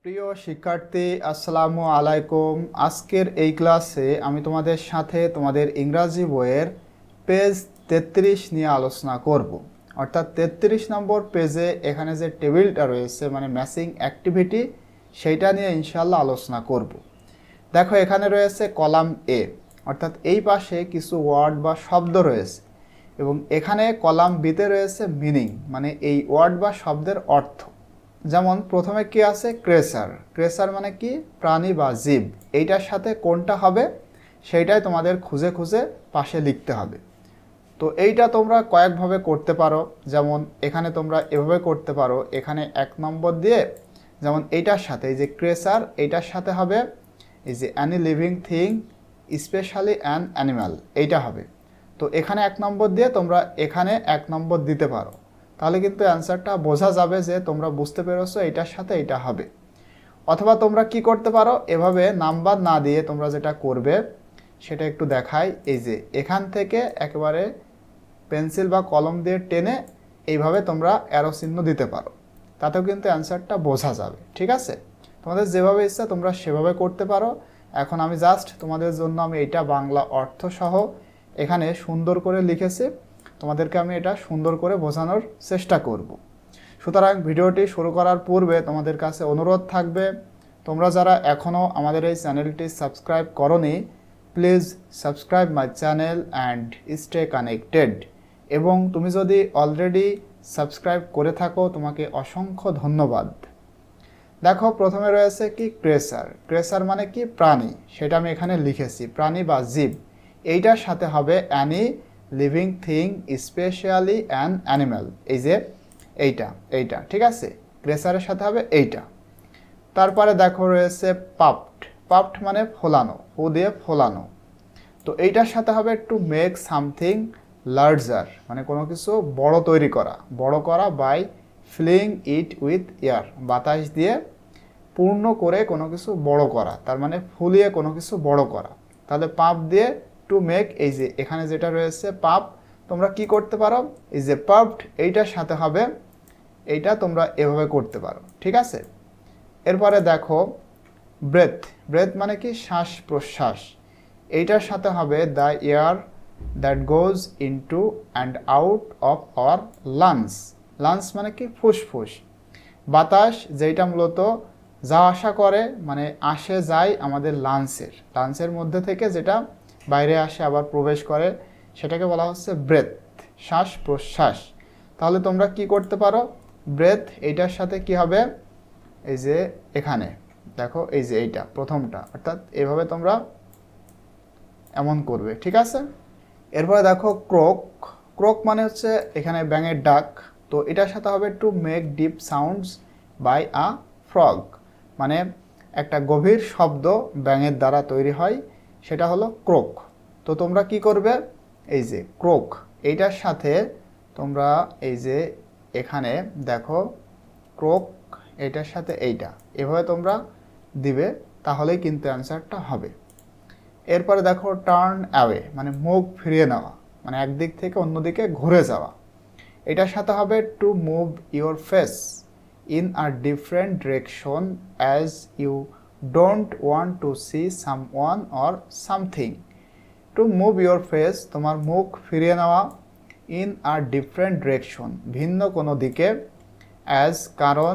প্রিয় শিক্ষার্থী, আসসালামু আলাইকুম। আজকের এই ক্লাসে আমি তোমাদের সাথে তোমাদের ইংরাজি বইয়ের পেজ 33 নিয়ে আলোচনা করব। অর্থাৎ 33 নম্বর পেজে এখানে যে টেবিলটা রয়েছে মানে ম্যাচিং অ্যাক্টিভিটি, সেইটা নিয়ে ইনশাল্লাহ আলোচনা করব। দেখো, এখানে রয়েছে কলাম এ, অর্থাৎ এই পাশে কিছু ওয়ার্ড বা শব্দ রয়েছে এবং এখানে কলাম বিতে রয়েছে মিনিং, মানে এই ওয়ার্ড বা শব্দের অর্থ। যেমন প্রথমে কি আছে, ক্রেসার। ক্রেসার মানে কি? প্রাণী বা জীব। এইটার সাথে কোনটা হবে সেইটাই তোমাদের খুঁজে খুঁজে পাশে লিখতে হবে। তো এইটা তোমরা কয়েকভাবে করতে পারো। যেমন এখানে তোমরা এভাবে করতে পারো, এখানে 1 নম্বর দিয়ে যেমন এইটার সাথে, এই যে ক্রেসার, এইটার সাথে হবে এই যে any living thing specially an animal, এইটা হবে। তো এখানে 1 নম্বর দিয়ে তোমরা এখানে 1 নম্বর দিতে পারো, তাহলে কিন্তু অ্যান্সারটা বোঝা যাবে যে তোমরা বুঝতে পেরেছো এইটার সাথে এইটা হবে। অথবা তোমরা কি করতে পারো, এভাবে নাম্বার না দিয়ে তোমরা যেটা করবে সেটা একটু দেখাই। এই যে এখান থেকে একেবারে পেন্সিল বা কলম দিয়ে টেনে এইভাবে তোমরা অ্যারো চিহ্ন দিতে পারো, তাতেও কিন্তু অ্যান্সারটা বোঝা যাবে। ঠিক আছে, তোমাদের যেভাবে ইচ্ছা তোমরা সেভাবে করতে পারো। এখন আমি জাস্ট তোমাদের জন্য আমি এটা বাংলা অর্থ সহ এখানে সুন্দর করে লিখেছি, তোমাদেরকে আমি এটা সুন্দর করে বোঝানোর চেষ্টা করব। সুতরাং ভিডিওটি শুরু করার পূর্বে তোমাদের কাছে অনুরোধ থাকবে, তোমরা যারা এখনও আমাদের এই চ্যানেলটি সাবস্ক্রাইব করোনি, please subscribe my channel and stay connected. এবং তুমি যদি অলরেডি সাবস্ক্রাইব করে থাকো, তোমাকে অসংখ্য ধন্যবাদ। দেখো, প্রথমে রয়েছে কি, ক্রেসার। ক্রেসার মানে কি? প্রাণী। সেটা আমি এখানে লিখেছি, প্রাণী বা জীব। এইটার সাথে হবে any living thing specially an animal, এই যে এইটা এইটা, ঠিক আছে, ক্রেসারের সাথে হবে এইটা। তারপরে দেখো রয়েছে পাফড। পাফড মানে ফোলানো, হু দিয়ে ফোলানো। তো এইটার সাথে হবে টু মেক সামথিং লার্জার, মানে কোনো কিছু বড় তৈরি করা, বড় করা by filling it with air, বাতাস দিয়ে পূর্ণ করে কোনো কিছু বড় করা, তার মানে ফুলিয়ে কোনো কিছু বড় করা। তাহলে পাপ দিয়ে টু মেক, এই যে এখানে যেটা রয়েছে পাপ, তোমরা কি করতে পারো, এই যে পাফড, এইটার সাথে হবে এইটা, তোমরা এভাবে করতে পারো। ঠিক আছে, এরপরে দেখো ব্রেথ। ব্রেথ মানে কি? শ্বাস প্রশ্বাস। এইটার সাথে হবে the air that goes into and out of our lungs. Lungs মানে কি? ফুসফুস। বাতাস যেটা মূলত যাওয়া আসা করে, মানে আসে যায় আমাদের লাংসের, লাংসের মধ্যে থেকে যেটা বাইরে আসে আবার প্রবেশ করে, সেটাকে বলা হচ্ছে ব্রেথ, শ্বাস প্রশ্বাস। তাহলে তোমরা কি করতে পারো, ব্রেথ এইটার সাথে কি হবে, এই যে এখানে দেখো, এই যে এইটা প্রথমটা, অর্থাৎ এভাবে তোমরা এমন করবে। ঠিক আছে, এরপরে দেখো ক্রোক। ক্রোক মানে হচ্ছে এখানে ব্যাঙের ডাক। তো এটার সাথে হবে to make deep sounds by a frog, মানে একটা গভীর শব্দ ব্যাঙের দ্বারা তৈরি হয়, সেটা হলো ক্রোক। তো তোমরা কি করবে, এই যে ক্রোক, এইটার সাথে তোমরা এই যে এখানে দেখো ক্রোক, এইটার সাথে এইটা, এভাবে তোমরা দিবে, তাহলেই কিন্তু অ্যান্সারটা হবে। এরপরে দেখো টার্ন অ্যাওয়ে, মানে মুখ ফিরিয়ে নেওয়া, মানে একদিক থেকে অন্যদিকে ঘুরে যাওয়া। এটার সাথে হবে to move your face in a different direction as you don't want to see someone or something. To move your face, তোমার মুখ ফিরিয়ে নেওয়া, ইন আ ডিফারেন্ট ডিরেকশন, ভিন্ন কোনো দিকে, অ্যাজ কারণ,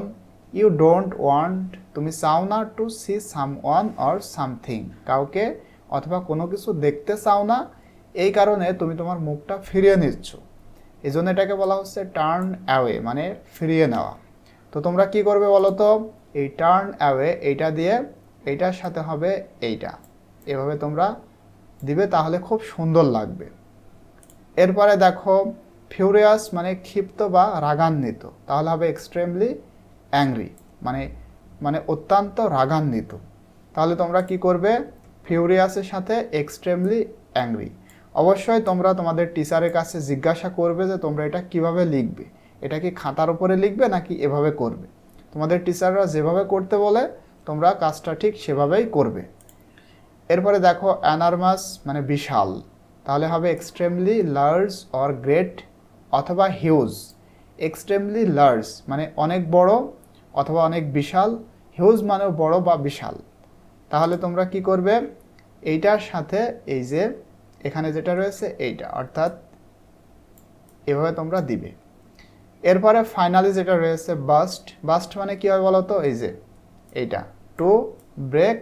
ইউ ডোন্ট ওয়ান্ট, তুমি চাও না, to see someone or something, কাউকে অথবা কোনো কিছু দেখতে চাও না, এই কারণে তুমি তোমার মুখটা ফিরিয়ে নিচ্ছ, এই জন্য এটাকে বলা হচ্ছে টার্ন অ্যাওয়ে, মানে ফিরিয়ে নেওয়া। তো তোমরা কি করবে বলো তো, এই টার্ন অ্যাওয়ে এইটা দিয়ে এইটার সাথে হবে এইটা, এভাবে তোমরা দিবে, তাহলে খুব সুন্দর লাগবে। এরপরে দেখো ফিউরিয়াস, মানে ক্ষিপ্ত বা রাগান্বিত, তাহলে হবে এক্সট্রিমলি অ্যাংরি, মানে মানে অত্যন্ত রাগান্বিত। তাহলে তোমরা কি করবে, ফিউরিয়াসের সাথে এক্সট্রিমলি অ্যাংরি। অবশ্যই তোমরা তোমাদের টিচারের কাছে জিজ্ঞাসা করবে যে তোমরা এটা কিভাবে লিখবে, এটা কি খাতার উপরে লিখবে নাকি এভাবে করবে। তোমাদের টিচাররা যেভাবে করতে বলে তোমরা কাজটা ঠিক সেভাবেই করবে। এরপরে দেখো অ্যানারমাস, মানে বিশাল, তাহলে হবে এক্সট্রিমলি লার্জ অর গ্রেট অথবা হিউজ। এক্সট্রিমলি লার্জ মানে অনেক বড় অথবা অনেক বিশাল, হিউজ মানে বড় বা বিশাল। তাহলে তোমরা কি করবে, এইটার সাথে এই যে এখানে যেটা রয়েছে এইটা, অর্থাৎ এভাবে তোমরা দিবে। এরপরে ফাইনালি যেটা রয়েছে বাস্ট। বাস্ট মানে কী হয় বলো তো, এই যে এইটা, টু ব্রেক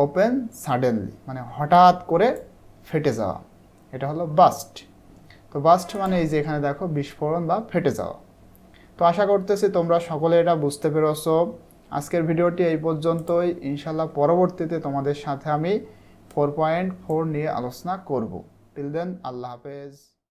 ওপেন সাডেনলি, মানে হঠাৎ করে ফেটে যাওয়া, এটা হলো বাস্ট। তো বাস্ট মানে এই যে এখানে দেখো বিস্ফোরণ বা ফেটে যাওয়া। তো আশা করতেছি তোমরা সকলে এটা বুঝতে পেরেছো। আজকের ভিডিওটি এই পর্যন্তই। ইনশাল্লাহ পরবর্তীতে তোমাদের সাথে আমি 4.4 নিয়ে আলোচনা করব। টিল দেন, আল্লাহ হাফেজ।